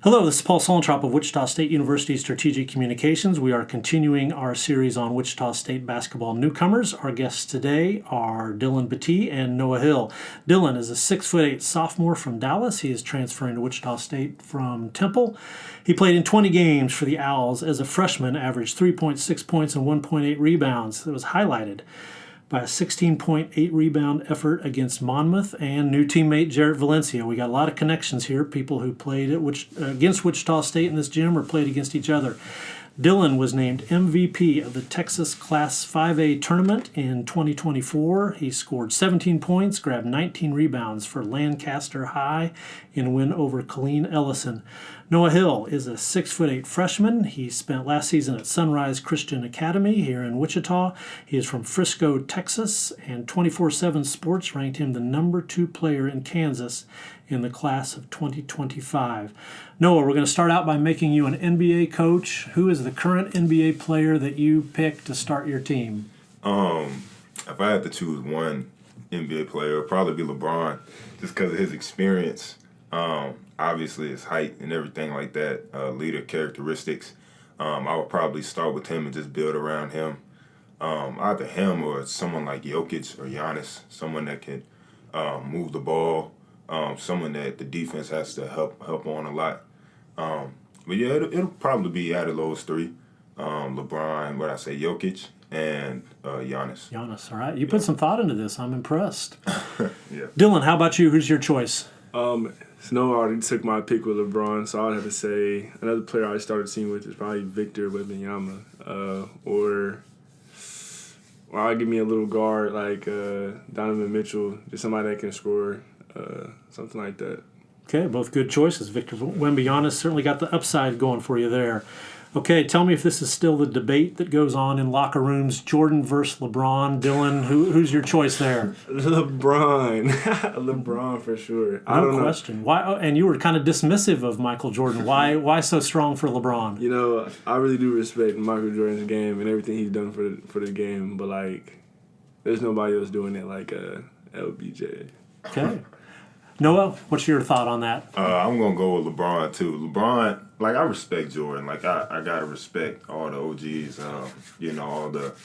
Hello, this is Paul Solentrop of Wichita State University Strategic Communications. We are continuing our series on Wichita State basketball newcomers. Our guests today are Dillon, Battie, and Noah Hill. Dillon is a 6'8" sophomore from Dallas. He is transferring to Wichita State from Temple. He played in 20 games for the Owls as a freshman, averaged 3.6 points and 1.8 rebounds. It was highlighted by a 16.8 rebound effort against Monmouth and new teammate Jarrett Valencia. We got a lot of connections here, people who played against Wichita State in this gym or played against each other. Dillon was named MVP of the Texas Class 5A tournament in 2024. He scored 17 points, grabbed 19 rebounds for Lancaster High in a win over Colleen Ellison. Noah Hill is a 6'8" freshman. He spent last season at Sunrise Christian Academy here in Wichita. He is from Frisco, Texas, and 24/7 Sports ranked him the number 2 player in Kansas in the class of 2025. Noah, we're going to start out by making you an NBA coach. Who is the current NBA player that you pick to start your team? If I had to choose one NBA player, it would probably be LeBron, just because of his experience. Obviously, his height and everything like that, leader characteristics. I would probably start with him and just build around him. Either him or someone like Jokic or Giannis, someone that can move the ball, someone that the defense has to help on a lot. But yeah, it'll probably be out of those three. LeBron, Jokic, and Giannis. Giannis, all right. You put some thought into this. I'm impressed. Yeah. Dillon, how about you? Who's your choice? Snow already took my pick with LeBron, so I would have to say another player I started seeing with is probably Victor Wembanyama, or I'll give me a little guard like Donovan Mitchell, just somebody that can score, something like that. Okay, both good choices. Victor Wembanyama certainly got the upside going for you there. Okay, tell me if this is still the debate that goes on in locker rooms, Jordan versus LeBron. Dillon, who's your choice there? LeBron. LeBron for sure. I don't No question. Why? And you were kind of dismissive of Michael Jordan. Why so strong for LeBron? You know, I really do respect Michael Jordan's game and everything he's done for the game, but, like, there's nobody else doing it like LBJ. Okay. Noah, what's your thought on that? I'm going to go with LeBron, too. LeBron, like, I respect Jordan. Like, I got to respect all the OGs, all the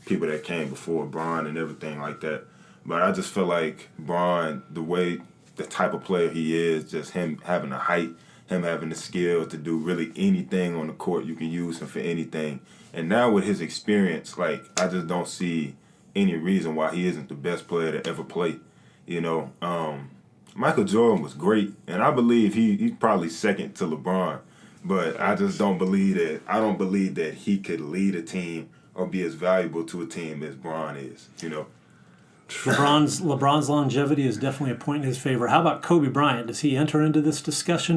people that came before Bron and everything like that. But I just feel like Bron, the type of player he is, just him having the height, him having the skill to do really anything on the court. You can use him for anything. And now with his experience, like, I just don't see any reason why he isn't the best player to ever play. Michael Jordan was great, and I believe he's probably second to LeBron, but I just don't believe that. I don't believe that he could lead a team or be as valuable to a team as Bron is. LeBron's longevity is definitely a point in his favor. How about Kobe Bryant? Does he enter into this discussion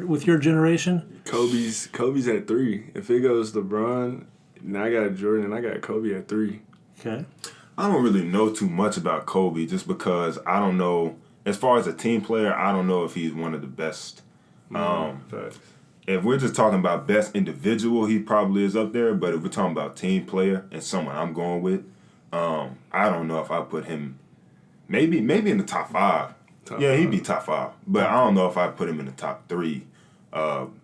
with your generation? Kobe's at 3. If it goes LeBron, and I got Jordan, and I got Kobe at 3. Okay. I don't really know too much about Kobe just because I don't know. As far as a team player, I don't know if he's one of the best. If we're just talking about best individual, he probably is up there. But if we're talking about team player and someone I'm going with, I don't know if I put him maybe in the top 5. He'd be top 5. But I don't know if I put him in the top 3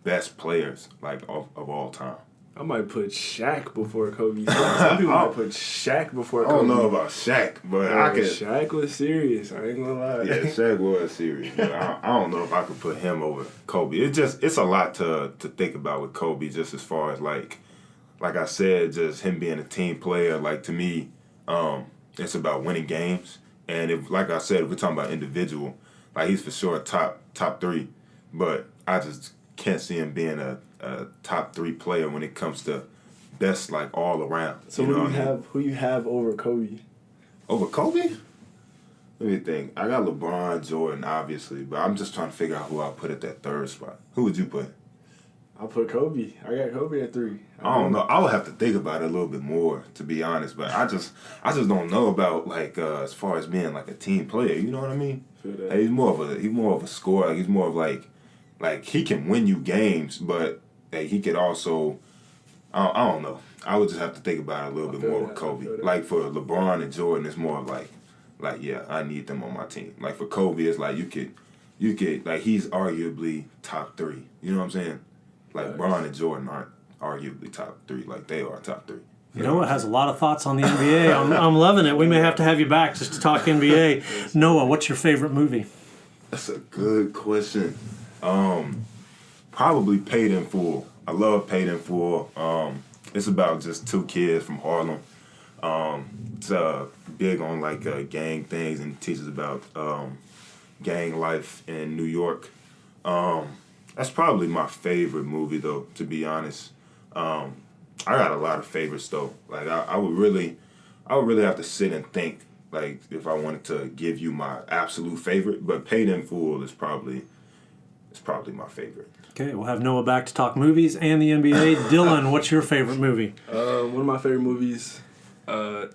best players of all time. I might put Shaq before Kobe. Some people might put Shaq before Kobe. I don't know about Shaq, but I could. Shaq was serious. I ain't gonna lie. Yeah, Shaq was serious. But I don't know if I could put him over Kobe. It's a lot to think about with Kobe, just as far as like I said, just him being a team player. Like, to me, it's about winning games. And if we're talking about individual, like, he's for sure top 3. But I just can't see him being a top 3 player when it comes to best, like, all around. So who you have over Kobe? Over Kobe? Let me think. I got LeBron, Jordan, obviously, but I'm just trying to figure out who I'll put at that 3rd spot. Who would you put? I'll put Kobe. I got Kobe at 3. I don't know. I would have to think about it a little bit more, to be honest. But I just don't know about, like, as far as being like a team player. You know what I mean? Feel that. Hey, he's more of a scorer. He's more of like he can win you games, but he could also. I don't know. I would just have to think about it a little bit more with Kobe. Like, for LeBron and Jordan, it's more of like, yeah, I need them on my team. Like, for Kobe, it's like you you could, like, he's arguably top 3. You know what I'm saying? Like, Bron and Jordan aren't arguably top 3. Like, they are top 3. Noah has a lot of thoughts on the NBA. I'm loving it. We may have to have you back just to talk NBA. Noah, what's your favorite movie? That's a good question. Probably Paid in Full. I love Paid in Full. It's about just 2 kids from Harlem. It's big on like gang things and teaches about gang life in New York. That's probably my favorite movie, though, to be honest. I got a lot of favorites, though. Like I would really have to sit and think, like, if I wanted to give you my absolute favorite. But Paid in Full is probably my favorite. Okay, we'll have Noah back to talk movies and the NBA. Dillon, what's your favorite movie? One of my favorite movies,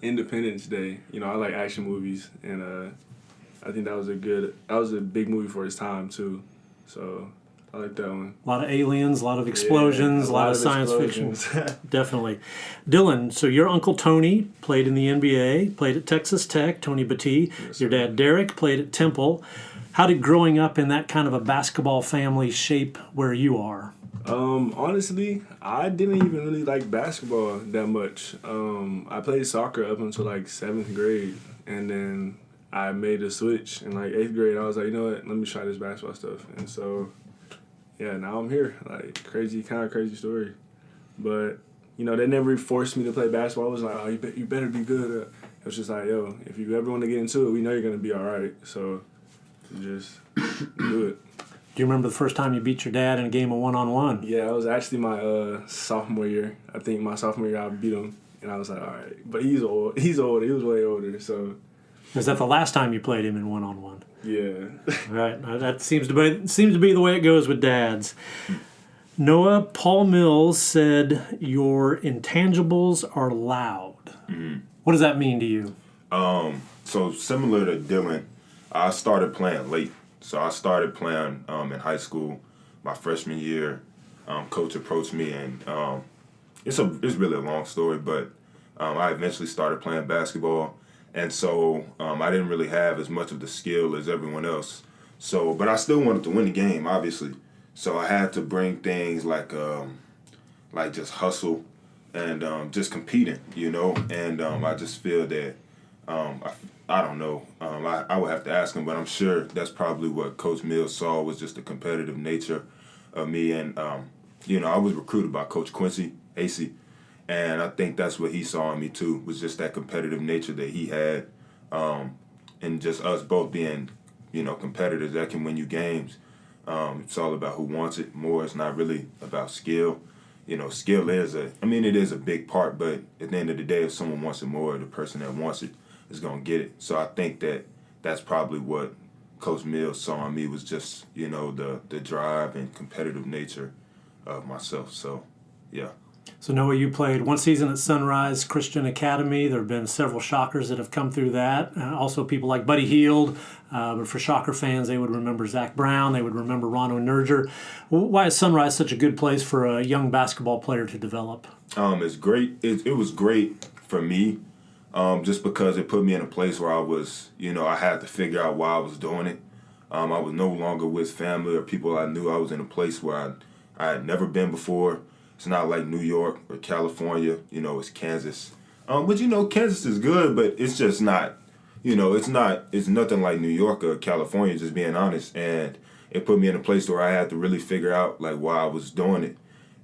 Independence Day. You know, I like action movies, and I think that was a big movie for its time too. So I like that one. A lot of aliens, a lot of explosions, a lot of science fiction. Definitely. Dillon, so your Uncle Tony played in the NBA, played at Texas Tech, Tony Battie. Yes, your dad, Derek, played at Temple. How did growing up in that kind of a basketball family shape where you are? Honestly, I didn't even really like basketball that much. I played soccer up until like 7th grade, and then I made a switch in like 8th grade. I was like, you know what, let me try this basketball stuff. And so, yeah, now I'm here. Like, crazy story. But, you know, they never forced me to play basketball. I was like, oh, you better be good. It was just like, yo, if you ever want to get into it, we know you're going to be all right. So just do it. Do you remember the first time you beat your dad in a game of one-on-one? Yeah, it was actually my sophomore year. I think my sophomore year I beat him, and I was like, all right. But he's old. He's older. He was way older. So. Was that the last time you played him in one-on-one? Yeah. Right. That seems to be the way it goes with dads. Noah, Paul Mills said your intangibles are loud. Mm-hmm. What does that mean to you? So similar to Dillon, I started playing late. So I started playing in high school, my freshman year. Coach approached me, and it's really a long story, but I eventually started playing basketball, and so I didn't really have as much of the skill as everyone else. So, but I still wanted to win the game, obviously. So I had to bring things like just hustle and just competing, you know. And I just feel that I don't know. I would have to ask him, but I'm sure that's probably what Coach Mills saw was just the competitive nature of me. And, you know, I was recruited by Coach Quincy Acey, and I think that's what he saw in me too, was just that competitive nature that he had, and just us both being, you know, competitors that can win you games. It's all about who wants it more. It's not really about skill. You know, skill it is a big part, but at the end of the day, if someone wants it more, the person that wants it is going to get it. So I think that's probably what Coach Mills saw in me, was just, you know, the drive and competitive nature of myself. So, yeah. So, Noah, you played one season at Sunrise Christian Academy. There have been several Shockers that have come through that. Also, people like Buddy Hield. But for Shocker fans, they would remember Zach Brown. They would remember Rono Nerger. Why is Sunrise such a good place for a young basketball player to develop? It's great. It was great for me, just because it put me in a place where I was, you know, I had to figure out why I was doing it. I was no longer with family or people I knew. I was in a place where I had never been before. It's not like New York or California, you know, it's Kansas. But, you know, Kansas is good, but it's just not, you know, it's nothing like New York or California, just being honest. And it put me in a place where I had to really figure out, like, why I was doing it.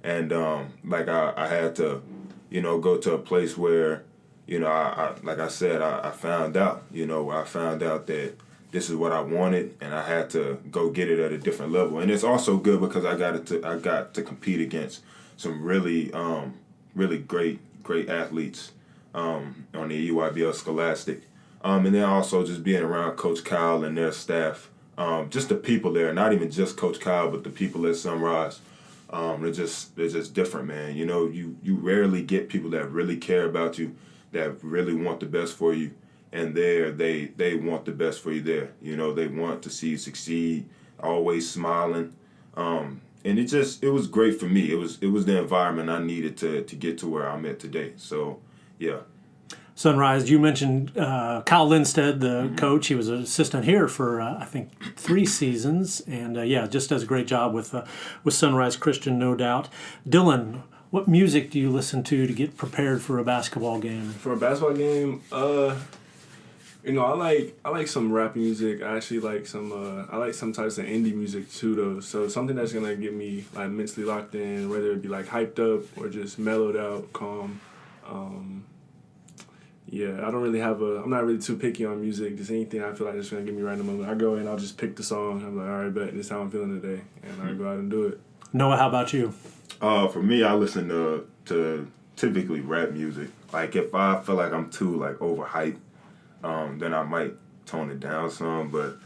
And, I had to, you know, go to a place where, you know, I found out, you know, I found out that this is what I wanted, and I had to go get it at a different level. And it's also good because I got to compete against some really great athletes on the EYBL Scholastic. And then also just being around Coach Kyle and their staff, just the people there, not even just Coach Kyle, but the people at Sunrise. They're just different, man. You know, you rarely get people that really care about you, that really want the best for you, and they want the best for you there. You know, they want to see you succeed, always smiling. And it was great for me. It was the environment I needed to get to where I'm at today. So, yeah. Sunrise, you mentioned Kyle Lindstedt, the coach. He was an assistant here for, I think, 3 seasons. And, just does a great job with Sunrise Christian, no doubt. Dillon, what music do you listen to get prepared for a basketball game? For a basketball game, I like some rap music. I actually like some types of indie music too, though. So something that's gonna get me like mentally locked in, whether it be like hyped up or just mellowed out, calm. I don't really I'm not really too picky on music. Just anything I feel like it's gonna get me right in the moment. I go in, I'll just pick the song. I'm like, all right, bet this is how I'm feeling today, and I go out and do it. Noah, how about you? For me, I listen to typically rap music. Like if I feel like I'm too like overhyped, then I might tone it down some. But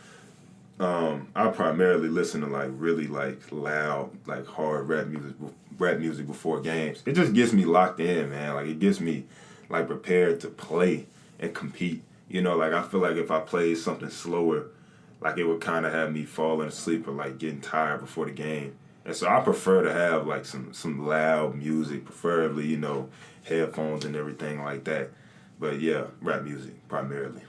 I primarily listen to like really like loud, like hard rap music before games. It just gets me locked in, man. Like it gets me like prepared to play and compete. Like I feel like if I played something slower, like it would kind of have me falling asleep or like getting tired before the game. And so I prefer to have like some loud music, preferably, headphones and everything like that. But yeah, rap music primarily.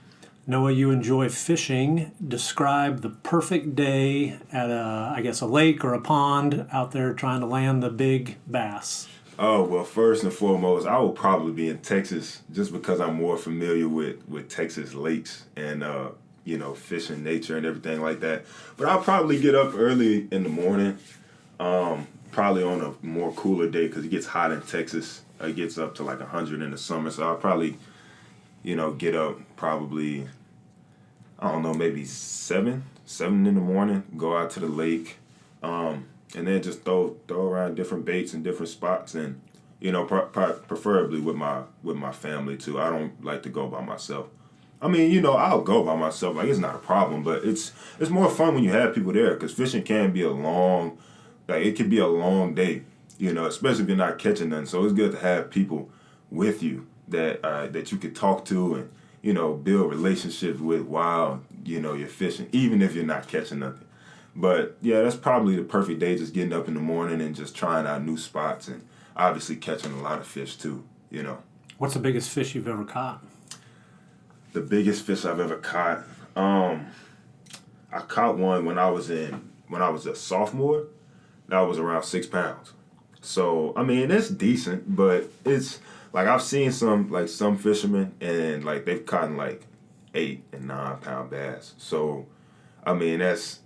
Noah, you enjoy fishing. Describe the perfect day at a lake or a pond out there trying to land the big bass. Oh, well, first and foremost, I would probably be in Texas just because I'm more familiar with Texas lakes and, fishing, nature and everything like that. But I'll probably get up early in the morning, probably on a more cooler day because it gets hot in Texas. It gets up to like 100 in the summer. So I'll probably, get up probably, I don't know, maybe 7 in the morning, go out to the lake, and then just throw around different baits and different spots, and preferably with my family too. I don't like to go by myself. I mean, I'll go by myself. Like it's not a problem, but it's more fun when you have people there because fishing can be it could be a long day. Especially if you're not catching none. So it's good to have people with you that you could talk to and build relationships with while you're fishing, even if you're not catching nothing. But, yeah, that's probably the perfect day, just getting up in the morning and just trying out new spots and obviously catching a lot of fish, too, What's the biggest fish you've ever caught? The biggest fish I've ever caught? I caught one when I was a sophomore. That was around 6 pounds. So, I mean, it's decent, but it's, like, I've seen some fishermen, and, like, they've caught, like, 8 and 9 pound bass. So, I mean, it's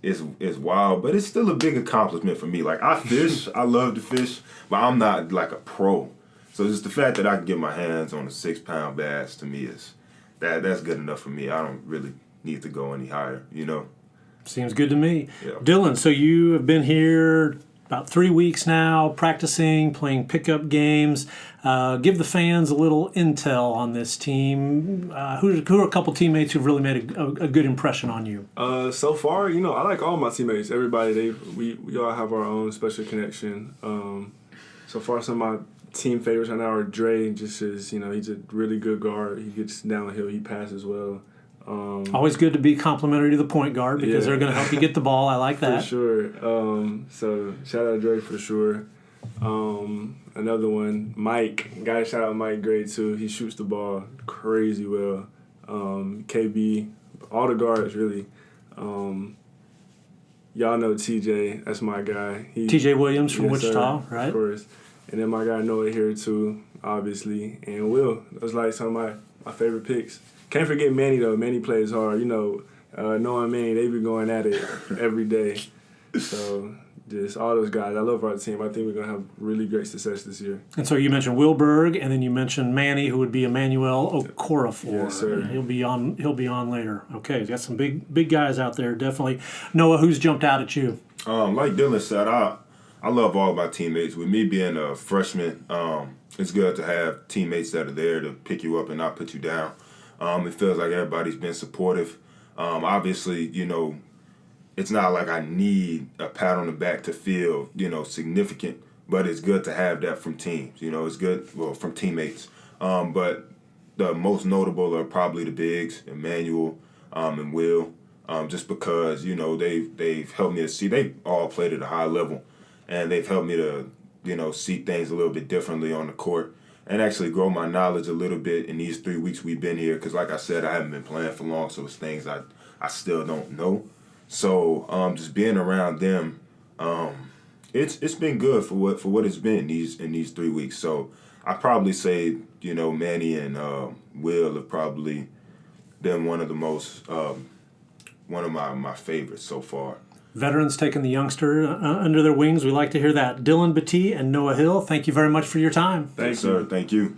wild, but it's still a big accomplishment for me. Like, I fish, I love to fish, but I'm not like a pro. So just the fact that I can get my hands on a 6 pound bass to me that's good enough for me. I don't really need to go any higher, Seems good to me. Yeah. Dillon, so you have been here about 3 weeks now, practicing, playing pickup games. Give the fans a little intel on this team. Who are a couple teammates who've really made a good impression on you? So far, I like all my teammates. Everybody, we all have our own special connection. So far, some of my team favorites right now are Dre. Just as he's a really good guard. He gets downhill. He passes well. Always good to be complimentary to the point guard because they're going to help you get the ball. I like that. For sure. So shout out to Dre for sure. Another one, Mike. Gotta shout out Mike Gray too. He shoots the ball crazy well. KB, all the guards really. Y'all know TJ. That's my guy. TJ Williams from Wichita, sir, right? Of course. And then my guy Noah here too, obviously. And Will. Those like some of my favorite picks. Can't forget Manny though. Manny plays hard. Noah and Manny, they be going at it every day. So just all those guys. I love our team. I think we're gonna have really great success this year. And so you mentioned Wilberg, and then you mentioned Manny, who would be Emmanuel Okorafor. Yes, sir. He'll be on later. Okay, got some big guys out there, definitely. Noah, who's jumped out at you? Like Dillon said, I love all of my teammates. With me being a freshman, it's good to have teammates that are there to pick you up and not put you down. It feels like everybody's been supportive. Obviously, it's not like I need a pat on the back to feel, significant, but it's good to have that from teams. It's good, from teammates. But the most notable are probably the bigs, Emmanuel and Will, just because, they've helped me to see, they've all played at a high level, and they've helped me to, see things a little bit differently on the court. and actually grow my knowledge a little bit in these 3 weeks we've been here. Because like I said, I haven't been playing for long, so it's things I still don't know. So just being around them, it's been good for what it's been in these 3 weeks. So I probably say, Manny and Will have probably been one of the most one of my favorites so far. Veterans taking the youngster under their wings. We like to hear that. Dillon, Battie, and Noah Hill, thank you very much for your time. Thanks, sir. Thank you.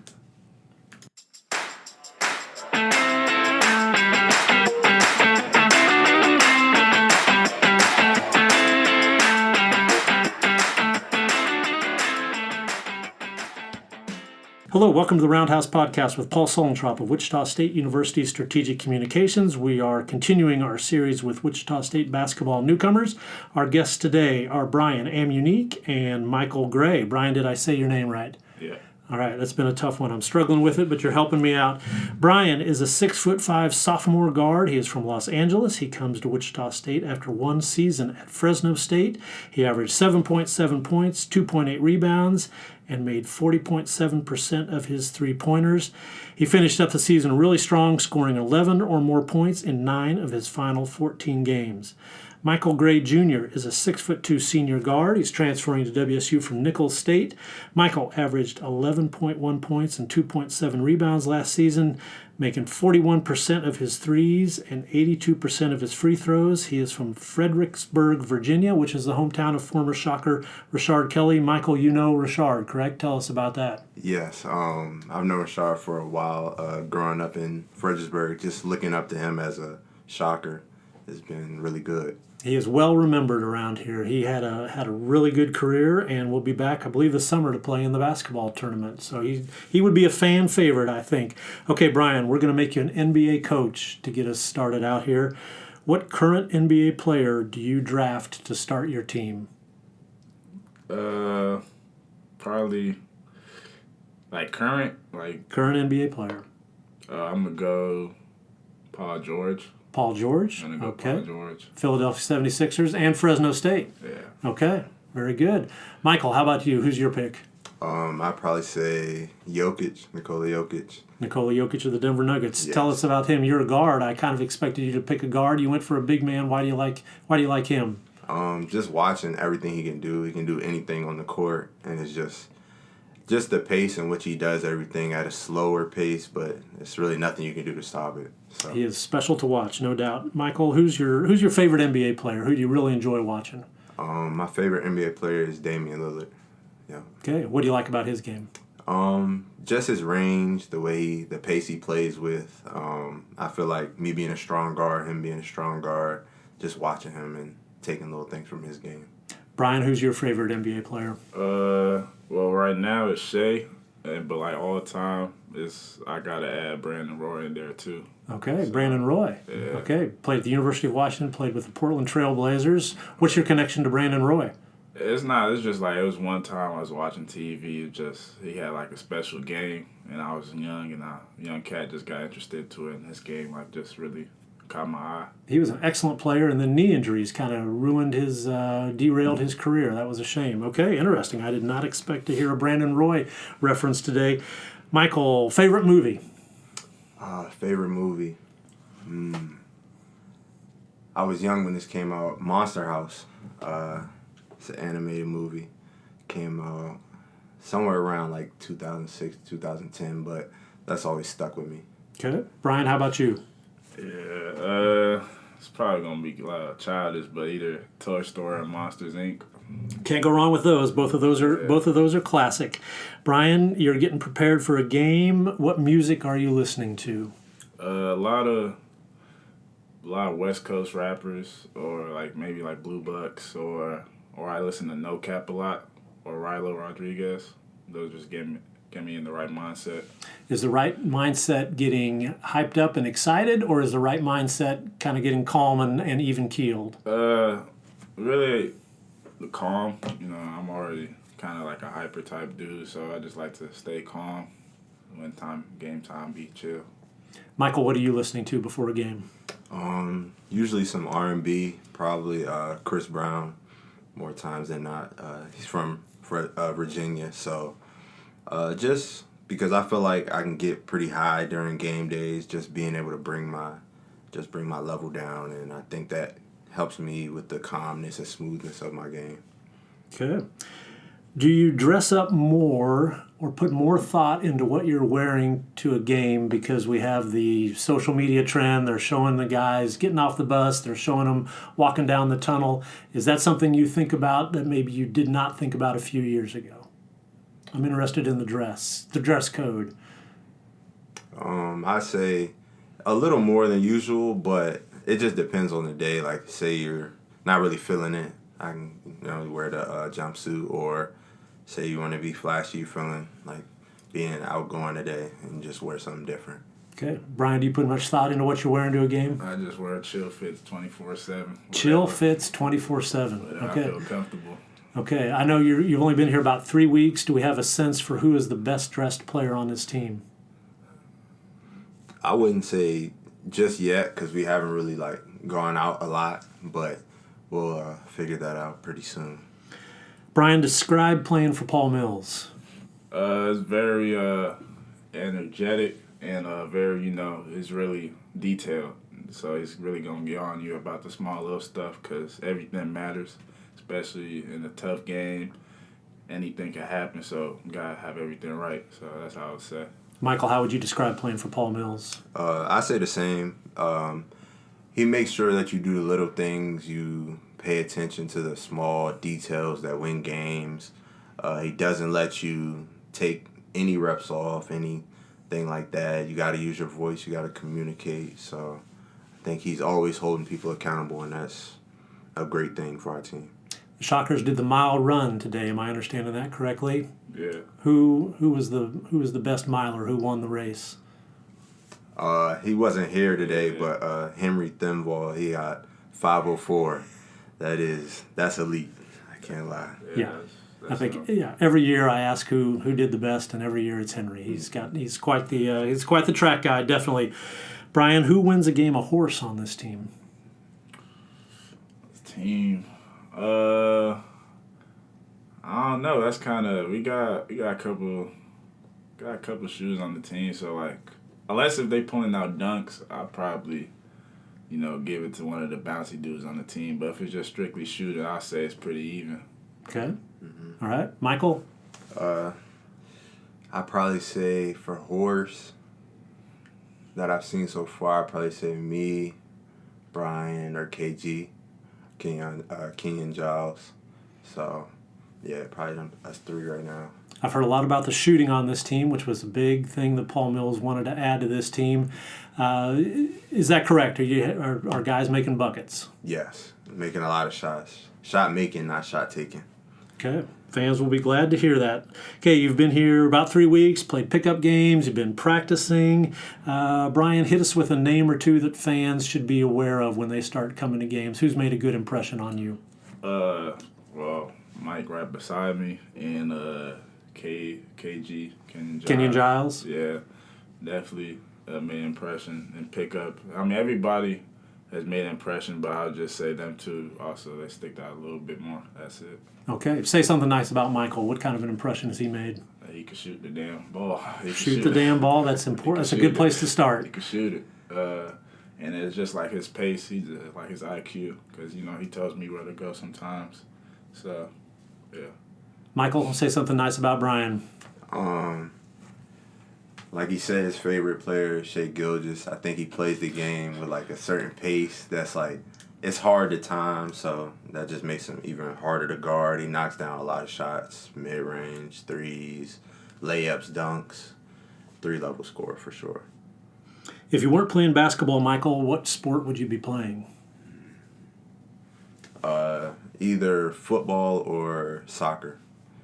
Hello, welcome to the Roundhouse podcast with Paul Solentrop of Wichita State University Strategic Communications. We are continuing our series with Wichita State basketball newcomers. Our guests today are Brian Amuneke and Michael Gray. Brian, did I say your name right? Yeah. All right, that's been a tough one. I'm struggling with it, but you're helping me out. Brian is a 6'5" sophomore guard. He is from Los Angeles. He comes to Wichita State after one season at Fresno State. He averaged 7.7 points, 2.8 rebounds, and made 40.7% of his three-pointers. He finished up the season really strong, scoring 11 or more points in 9 of his final 14 games. Michael Gray Jr. is a 6'2" senior guard. He's transferring to WSU from Nicholls State. Michael averaged 11.1 points and 2.7 rebounds last season, making 41% of his threes and 82% of his free throws. He is from Fredericksburg, Virginia, which is the hometown of former Shocker Rashard Kelly. Michael, you know Rashard, correct? Tell us about that. Yes, I've known Rashard for a while. Growing up in Fredericksburg, just looking up to him as a Shocker has been really good. He is well remembered around here. He had a really good career and will be back, I believe, this summer to play in the basketball tournament. So he would be a fan favorite, I think. Okay, Brian, we're going to make you an NBA coach to get us started out here. What current NBA player do you draft to start your team? Probably current NBA player. I'm gonna go Paul George. Paul George? I'm gonna go Okay. Paul George. Philadelphia 76ers and Fresno State. Yeah. Okay, very good. Michael, how about you? Who's your pick? I'd probably say Nikola Jokic. Nikola Jokic of the Denver Nuggets. Yes. Tell us about him. You're a guard. I kind of expected you to pick a guard. You went for a big man. Why do you like him? Just watching everything he can do. He can do anything on the court, and it's just the pace in which he does everything at a slower pace, but it's really nothing you can do to stop it. So. He is special to watch, no doubt. Michael, who's your favorite NBA player? Who do you really enjoy watching? My favorite NBA player is Damian Lillard. Yeah. Okay, what do you like about his game? Just his range, the pace he plays with. I feel like me being a strong guard, him being a strong guard, just watching him and taking little things from his game. Brian, who's your favorite NBA player? Well, right now it's Shea, but all the time I gotta add Brandon Roy in there too. Okay, so, Brandon Roy. Yeah. Okay, played at the University of Washington, played with the Portland Trail Blazers. What's your connection to Brandon Roy? It's just it was one time I was watching TV. He had a special game, and I was young, and a young cat just got interested to it, and his game just really caught my eye. He was an excellent player, and then knee injuries kind of derailed his career. That was a shame. Okay, interesting. I did not expect to hear a Brandon Roy reference today. Michael, favorite movie? Favorite movie? I was young when this came out. Monster House. It's an animated movie. Came out somewhere around 2006, 2010, but that's always stuck with me. Okay. Brian, how about you? Yeah, it's probably gonna be childish, but either Toy Story or Monsters Inc. Can't go wrong with those. Both of those are classic. Brian, you're getting prepared for a game. What music are you listening to? A lot of West Coast rappers, or maybe Blue Bucks, or I listen to No Cap a lot, or Rilo Rodriguez. Those just get me in the right mindset. Is the right mindset getting hyped up and excited, or is the right mindset kind of getting calm and even keeled? Really calm. I'm already kind of a hyper type dude, so I just like to stay calm when game time be chill. Michael, what are you listening to before a game? Usually some R&B, probably Chris Brown, more times than not. He's from Virginia, so just because I feel like I can get pretty high during game days, just being able to bring my level down, and I think that helps me with the calmness and smoothness of my game. Okay. Do you dress up more or put more thought into what you're wearing to a game because we have the social media trend? They're showing the guys getting off the bus. They're showing them walking down the tunnel. Is that something you think about that maybe you did not think about a few years ago? I'm interested in the dress code. I say a little more than usual, but it just depends on the day. Like, say you're not really feeling it, I can wear the jumpsuit, or say you want to be flashy, you feeling like being outgoing today, and just wear something different. Okay. Brian, do you put much thought into what you're wearing to a game? I just wear chill fits 24/7. Chill fits 24/7. Okay. I feel comfortable. Okay. I know you've only been here about 3 weeks. Do we have a sense for who is the best dressed player on this team? I wouldn't say just yet because we haven't really gone out a lot, but we'll figure that out pretty soon. Brian, describe playing for Paul Mills. It's very energetic and very, it's really detailed. So he's really going to get on you about the small little stuff because everything matters, especially in a tough game. Anything can happen, so you got to have everything right. So that's how I would say. Michael, how would you describe playing for Paul Mills? I say the same. He makes sure that you do the little things. You pay attention to the small details that win games. He doesn't let you take any reps off, anything like that. You got to use your voice. You got to communicate. So I think he's always holding people accountable, and that's a great thing for our team. The Shockers did the mile run today. Am I understanding that correctly? Yeah. Who was the best miler? Who won the race? He wasn't here today, but Henry Thimble, he got 5:04. That's elite. I can't lie. Yeah. I think every year I ask who did the best, and every year it's Henry. He's quite the track guy, definitely. Brian, who wins a game of horse on this team? Team. I don't know. That's kind of we got a couple shoes on the team. So unless if they pulling out dunks, I'll probably give it to one of the bouncy dudes on the team. But if it's just strictly shooting, I'll say it's pretty even. Okay. All right, Michael. I'd probably say for horse that I've seen so far, I'd probably say me, Brian, or KG. Kenyon Giles. So, yeah, probably us three right now. I've heard a lot about the shooting on this team, which was a big thing that Paul Mills wanted to add to this team. Is that correct? Are guys making buckets? Yes, making a lot of shots. Shot making, not shot taking. Okay. Fans will be glad to hear that. Okay, you've been here about 3 weeks, played pickup games, you've been practicing. Brian, hit us with a name or two that fans should be aware of when they start coming to games. Who's made a good impression on you? Well, Mike right beside me, and KG, Kenyon Giles? Yeah, definitely made an impression and pickup. I mean, everybody has made an impression, but I'll just say them two also, they stick out a little bit more. That's it. Okay. Say something nice about Michael. What kind of an impression has he made? He can shoot the damn ball. Shoot the damn ball? That's important. That's a good place to start. He can shoot it. And it's just like his pace, he's like his IQ, because, he tells me where to go sometimes. So, yeah. Michael, say something nice about Brian. Like he said, his favorite player is Shea Gilgeous. I think he plays the game with a certain pace that's it's hard to time, so that just makes him even harder to guard. He knocks down a lot of shots, mid-range, threes, layups, dunks. 3-level scorer for sure. If you weren't playing basketball, Michael, what sport would you be playing? Either football or soccer.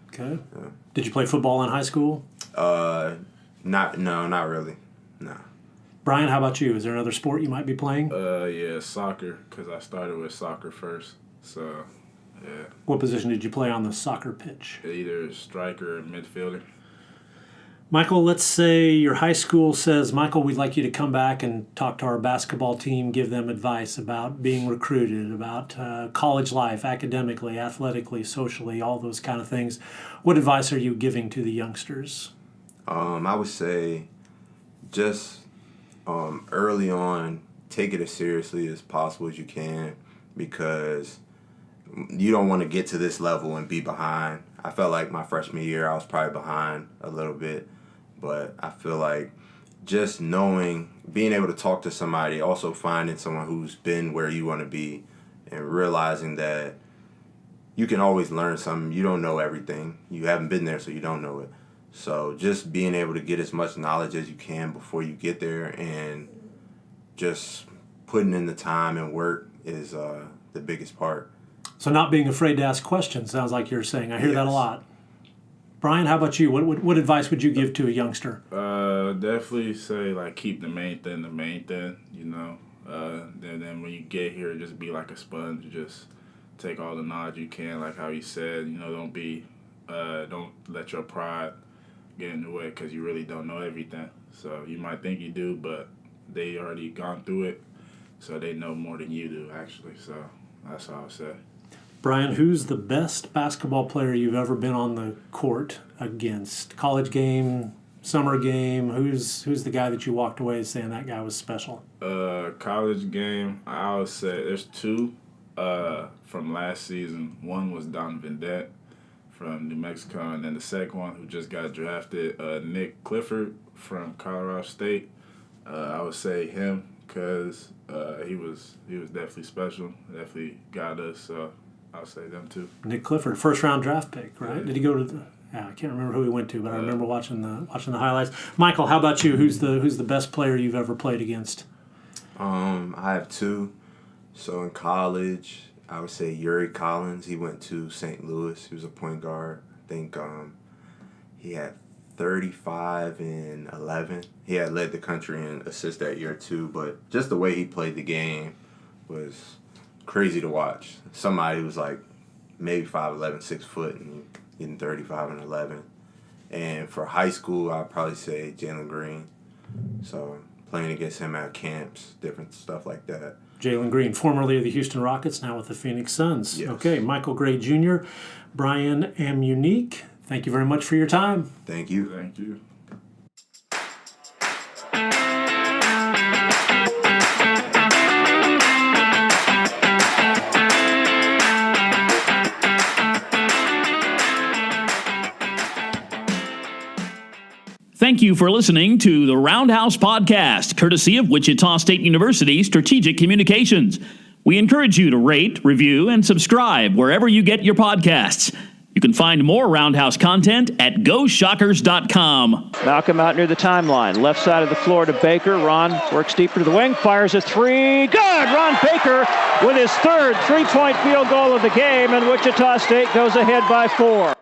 Okay. Yeah. Did you play football in high school? Not really. No. Brian, how about you? Is there another sport you might be playing? Yeah, soccer, because I started with soccer first. So, yeah. What position did you play on the soccer pitch? Either striker or midfielder. Michael, let's say your high school says, Michael, we'd like you to come back and talk to our basketball team, give them advice about being recruited, about college life, academically, athletically, socially, all those kind of things. What advice are you giving to the youngsters? I would say just early on, take it as seriously as possible as you can, because you don't want to get to this level and be behind. I felt like my freshman year I was probably behind a little bit, but I feel like just knowing, being able to talk to somebody, also finding someone who's been where you want to be, and realizing that you can always learn something. You don't know everything. You haven't been there, so you don't know it. So just being able to get as much knowledge as you can before you get there, and just putting in the time and work is the biggest part. So not being afraid to ask questions sounds like you're saying. I hear that a Yes. lot. Brian, how about you? What advice would you give to a youngster? Definitely say, like, keep the main thing, you know. Then when you get here, just be like a sponge. Just take all the knowledge you can, like how you said. You know, don't let your pride get in the way, because you really don't know everything. So you might think you do, but they already gone through it, so they know more than you do, actually. So that's all I'll say. Brian, who's the best basketball player you've ever been on the court against? College game, summer game? Who's the guy that you walked away saying that guy was special? College game, I would say there's two from last season. One was Donovan Dent from New Mexico, and then the second one, who just got drafted, Nick Clifford from Colorado State. I would say him, because he was definitely special, definitely got us, so I'll say them too. Nick Clifford, first round draft pick, right? Yeah. Did he go to the? I can't remember who he went to, but I remember watching the highlights. Michael, how about you? Who's the best player you've ever played against? I have two. So in college, I would say Yuri Collins. He went to St. Louis. He was a point guard. I think he had 35 and 11. He had led the country in assists that year too, but just the way he played the game was crazy to watch. Somebody who was like maybe 5'11", 6 foot, and getting 35 and 11. And for high school, I'd probably say Jalen Green. So playing against him at camps, different stuff like that. Jalen Green, formerly of the Houston Rockets, now with the Phoenix Suns. Yes. Okay, Michael Gray Jr., Brian Amuneke, thank you very much for your time. Thank you. Thank you. Thank you for listening to the Roundhouse Podcast, courtesy of Wichita State University Strategic Communications. We encourage you to rate, review, and subscribe wherever you get your podcasts. You can find more Roundhouse content at GoShockers.com. Malcolm out near the timeline. Left side of the floor to Baker. Ron works deeper to the wing. Fires a three. Good! Ron Baker with his third three-point field goal of the game, and Wichita State goes ahead by 4.